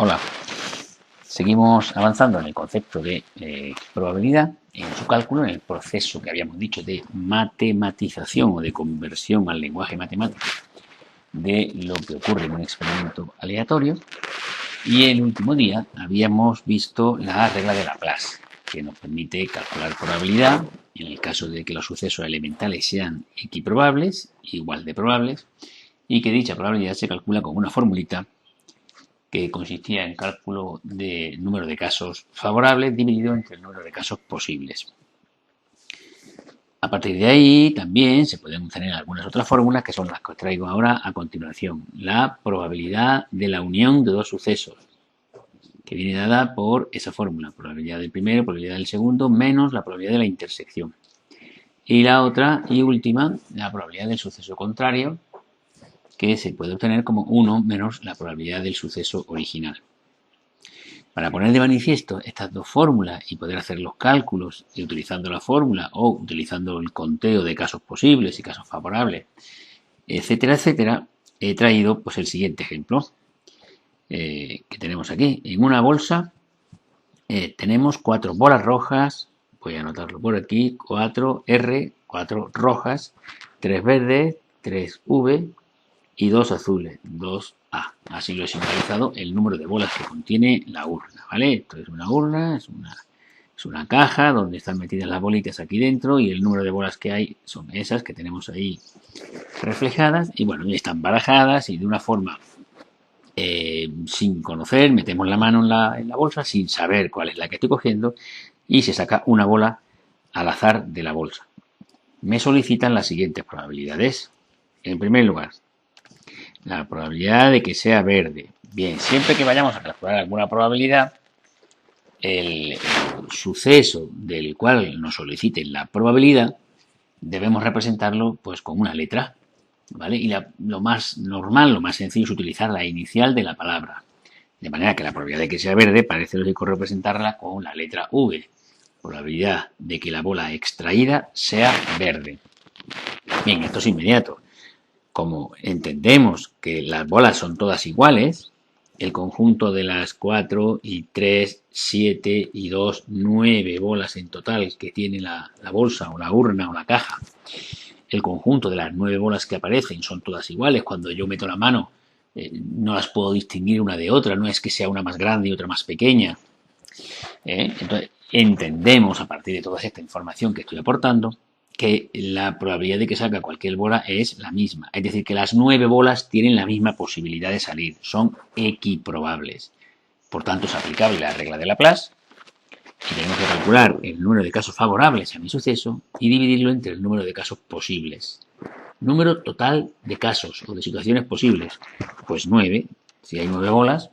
Hola, seguimos avanzando en el concepto de probabilidad, en su cálculo, en el proceso que habíamos dicho de matematización o de conversión al lenguaje matemático de lo que ocurre en un experimento aleatorio. Y el último día habíamos visto la regla de Laplace, que nos permite calcular probabilidad en el caso de que los sucesos elementales sean equiprobables, igual de probables, y que dicha probabilidad se calcula con una formulita que consistía en cálculo de número de casos favorables dividido entre el número de casos posibles. A partir de ahí también se pueden obtener algunas otras fórmulas que son las que os traigo ahora a continuación. La probabilidad de la unión de dos sucesos, que viene dada por esa fórmula, probabilidad del primero, probabilidad del segundo, menos la probabilidad de la intersección. Y la otra y última, la probabilidad del suceso contrario, que se puede obtener como 1 menos la probabilidad del suceso original. Para poner de manifiesto estas dos fórmulas y poder hacer los cálculos y utilizando la fórmula o utilizando el conteo de casos posibles y casos favorables, etcétera, etcétera, he traído pues el siguiente ejemplo que tenemos aquí. En una bolsa tenemos 4 bolas rojas, voy a anotarlo por aquí, 4 R, 4 rojas, 3 verdes, 3 V y 2 azules, 2 A. Así lo he simbolizado el número de bolas que contiene la urna, ¿vale? Esto es una urna, es una caja donde están metidas las bolitas aquí dentro y el número de bolas que hay son esas que tenemos ahí reflejadas y bueno, están barajadas y de una forma sin conocer, metemos la mano en la bolsa sin saber cuál es la que estoy cogiendo y se saca una bola al azar de la bolsa. Me solicitan las siguientes probabilidades. En primer lugar, la probabilidad de que sea verde. Bien, siempre que vayamos a calcular alguna probabilidad, el suceso del cual nos soliciten la probabilidad, debemos representarlo pues con una letra, ¿vale? Y lo más normal, lo más sencillo es utilizar la inicial de la palabra. De manera que la probabilidad de que sea verde parece lógico representarla con la letra V. Probabilidad de que la bola extraída sea verde. Bien, esto es inmediato. Como entendemos que las bolas son todas iguales, el conjunto de las 4 y 3, 7 y 2, 9 bolas en total que tiene la bolsa o la urna o la caja, el conjunto de las 9 bolas que aparecen son todas iguales. Cuando yo meto la mano no las puedo distinguir una de otra, no es que sea una más grande y otra más pequeña. Entonces entendemos a partir de toda esta información que estoy aportando que la probabilidad de que salga cualquier bola es la misma. Es decir, que las 9 bolas tienen la misma posibilidad de salir. Son equiprobables. Por tanto, es aplicable la regla de Laplace. Y tenemos que calcular el número de casos favorables a mi suceso y dividirlo entre el número de casos posibles. Número total de casos o de situaciones posibles. Pues 9. Si hay 9 bolas,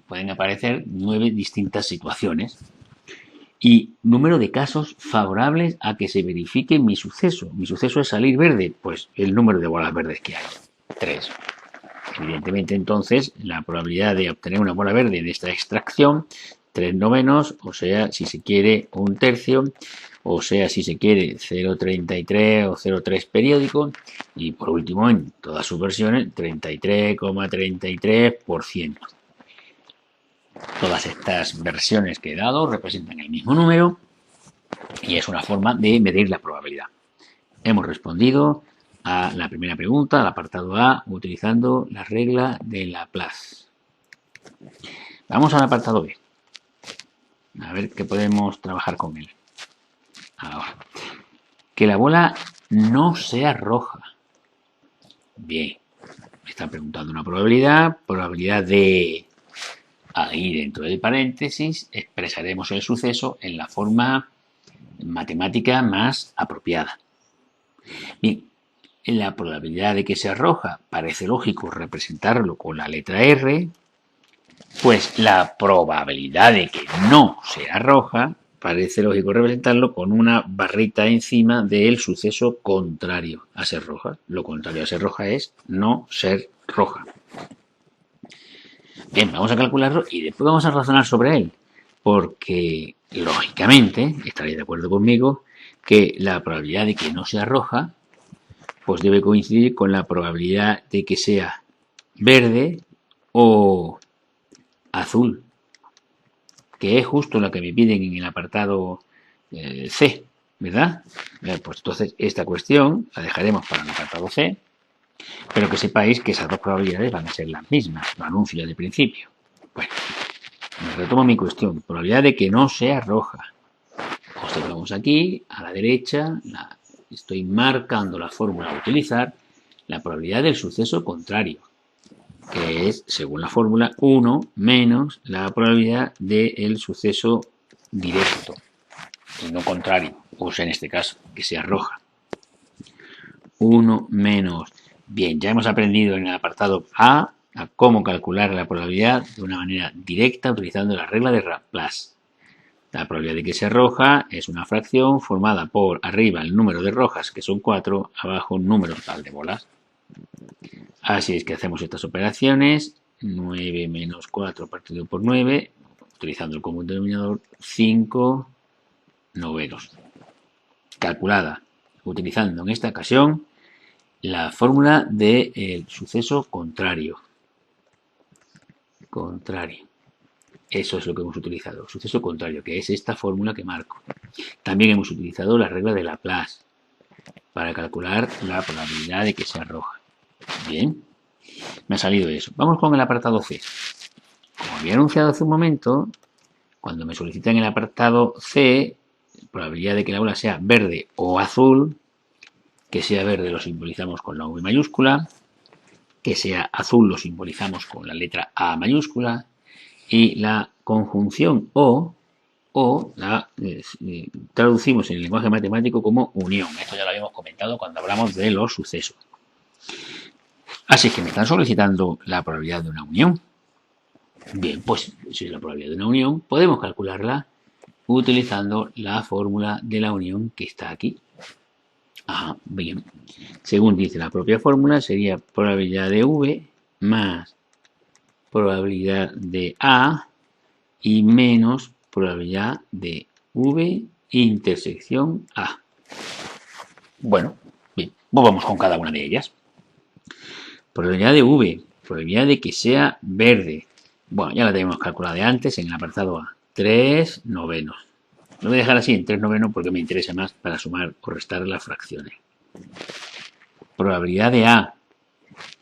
pueden aparecer 9 distintas situaciones. Y número de casos favorables a que se verifique mi suceso. Mi suceso es salir verde, pues el número de bolas verdes que hay, 3. Evidentemente, entonces, la probabilidad de obtener una bola verde de esta extracción, 3 novenos, o sea, si se quiere, un tercio, o sea, si se quiere, 0,33 o 0,3 periódico, y por último, en todas sus versiones, 33,33%. Todas estas versiones que he dado representan el mismo número y es una forma de medir la probabilidad. Hemos respondido a la primera pregunta, al apartado A, utilizando la regla de Laplace. Vamos al apartado B. A ver qué podemos trabajar con él. Ahora, que la bola no sea roja. Bien, me están preguntando una probabilidad, probabilidad de... Ahí dentro del paréntesis expresaremos el suceso en la forma matemática más apropiada. Bien, la probabilidad de que sea roja parece lógico representarlo con la letra R, pues la probabilidad de que no sea roja parece lógico representarlo con una barrita encima del suceso contrario a ser roja. Lo contrario a ser roja es no ser roja. Bien, vamos a calcularlo y después vamos a razonar sobre él, porque lógicamente, estaréis de acuerdo conmigo, que la probabilidad de que no sea roja, pues debe coincidir con la probabilidad de que sea verde o azul, que es justo lo que me piden en el apartado C, ¿verdad? Pues entonces esta cuestión la dejaremos para el apartado C, pero que sepáis que esas dos probabilidades van a ser las mismas, lo anuncio ya de principio. Bueno, me retomo mi cuestión, probabilidad de que no sea roja. Observamos aquí, a la derecha, estoy marcando la fórmula a utilizar, la probabilidad del suceso contrario, que es, según la fórmula, 1 menos la probabilidad del suceso directo, y no contrario, o sea, en este caso, que sea roja. 1 menos. Bien, ya hemos aprendido en el apartado A cómo calcular la probabilidad de una manera directa utilizando la regla de Laplace. La probabilidad de que sea roja es una fracción formada por arriba el número de rojas, que son 4, abajo un número total de bolas. Así es que hacemos estas operaciones. 9 menos 4 partido por 9, utilizando el común denominador, 5 novenos. Calculada utilizando en esta ocasión la fórmula del suceso contrario. Eso es lo que hemos utilizado, suceso contrario, que es esta fórmula que marco. También hemos utilizado la regla de Laplace para calcular la probabilidad de que sea roja. Bien, me ha salido eso. Vamos con el apartado C. Como había anunciado hace un momento, cuando me solicitan el apartado C, probabilidad de que la bola sea verde o azul, que sea verde lo simbolizamos con la V mayúscula, que sea azul lo simbolizamos con la letra A mayúscula, y la conjunción o la traducimos en el lenguaje matemático como unión. Esto ya lo habíamos comentado cuando hablamos de los sucesos. Así que me están solicitando la probabilidad de una unión. Bien, pues si es la probabilidad de una unión, podemos calcularla utilizando la fórmula de la unión que está aquí. Ajá, bien. Según dice la propia fórmula, sería probabilidad de V más probabilidad de A y menos probabilidad de V intersección A. Bueno, bien, pues vamos con cada una de ellas. Probabilidad de V, probabilidad de que sea verde. Bueno, ya la tenemos calculada de antes en el apartado A. 3 novenos. Lo voy a dejar así en 3 novenos porque me interesa más para sumar o restar las fracciones. Probabilidad de A.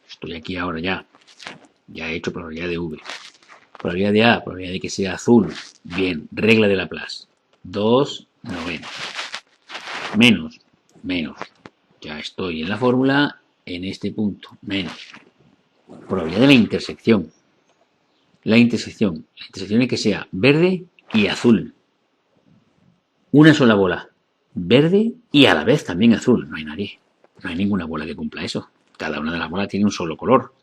Estoy aquí ahora ya. Ya he hecho probabilidad de V. Probabilidad de A, probabilidad de que sea azul. Bien, regla de Laplace. 2 novenos. Menos. Ya estoy en la fórmula en este punto. Menos. Probabilidad de la intersección. La intersección es que sea verde y azul. Una sola bola. Verde y a la vez también azul. No hay nadie. No hay ninguna bola que cumpla eso. Cada una de las bolas tiene un solo color.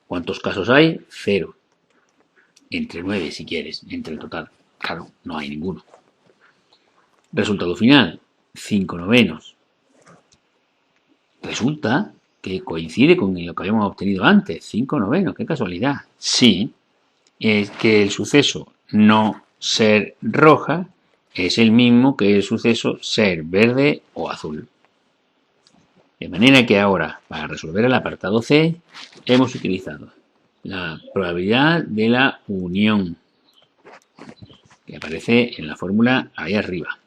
¿Cuántos casos hay? 0. Entre 9 si quieres, entre el total. Claro, no hay ninguno. Resultado final, 5 novenos. Resulta que coincide con lo que habíamos obtenido antes, 5 novenos, qué casualidad. Sí, es que el suceso no ser roja es el mismo que el suceso ser verde o azul. De manera que ahora, para resolver el apartado C, hemos utilizado la probabilidad de la unión, que aparece en la fórmula ahí arriba.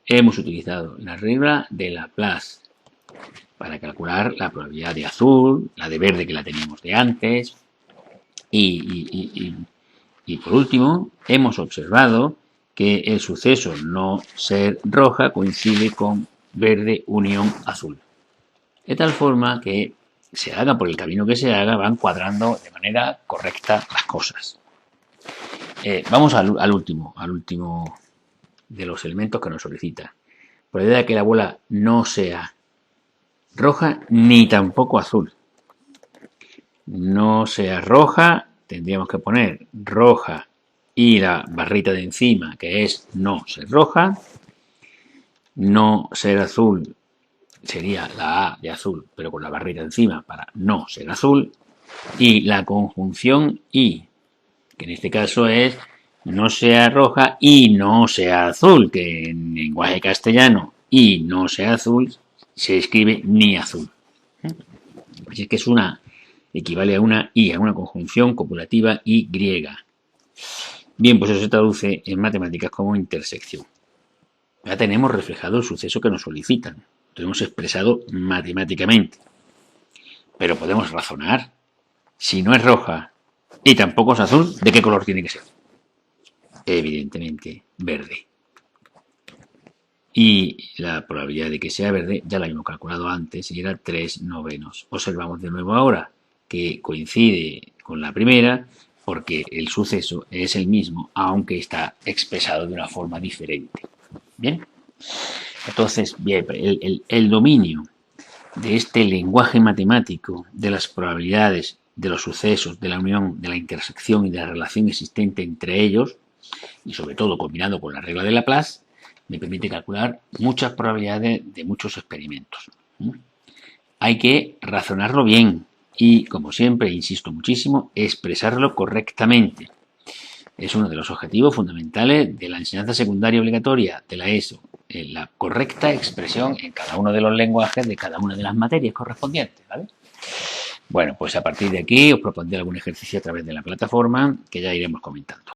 Hemos utilizado la regla de Laplace para calcular la probabilidad de azul, la de verde que la teníamos de antes. Y por último, hemos observado que el suceso no ser roja coincide con verde unión azul. De tal forma que se haga por el camino que se haga, van cuadrando de manera correcta las cosas. Vamos al último de los elementos que nos solicita. Probabilidad de que la bola no sea roja ni tampoco azul. No sea roja, tendríamos que poner roja y la barrita de encima, que es no ser roja. No ser azul sería la A de azul, pero con la barrita encima para no ser azul. Y la conjunción y, que en este caso es no sea roja y no sea azul, que en lenguaje castellano y no sea azul se escribe ni azul. Así que es equivale a una I, a una conjunción copulativa Y griega. Bien, pues eso se traduce en matemáticas como intersección. Ya tenemos reflejado el suceso que nos solicitan. Lo hemos expresado matemáticamente. Pero podemos razonar. Si no es roja y tampoco es azul, ¿de qué color tiene que ser? Evidentemente, verde. Y la probabilidad de que sea verde ya la hemos calculado antes y era 3/9. Observamos de nuevo ahora que coincide con la primera porque el suceso es el mismo, aunque está expresado de una forma diferente. Bien, entonces, bien, el dominio de este lenguaje matemático de las probabilidades, de los sucesos, de la unión, de la intersección y de la relación existente entre ellos, y sobre todo combinado con la regla de Laplace, me permite calcular muchas probabilidades de muchos experimentos. Hay que razonarlo bien y, como siempre, insisto muchísimo, expresarlo correctamente. Es uno de los objetivos fundamentales de la enseñanza secundaria obligatoria de la ESO, la correcta expresión en cada uno de los lenguajes de cada una de las materias correspondientes, ¿vale? Bueno, pues a partir de aquí os propondré algún ejercicio a través de la plataforma que ya iremos comentando.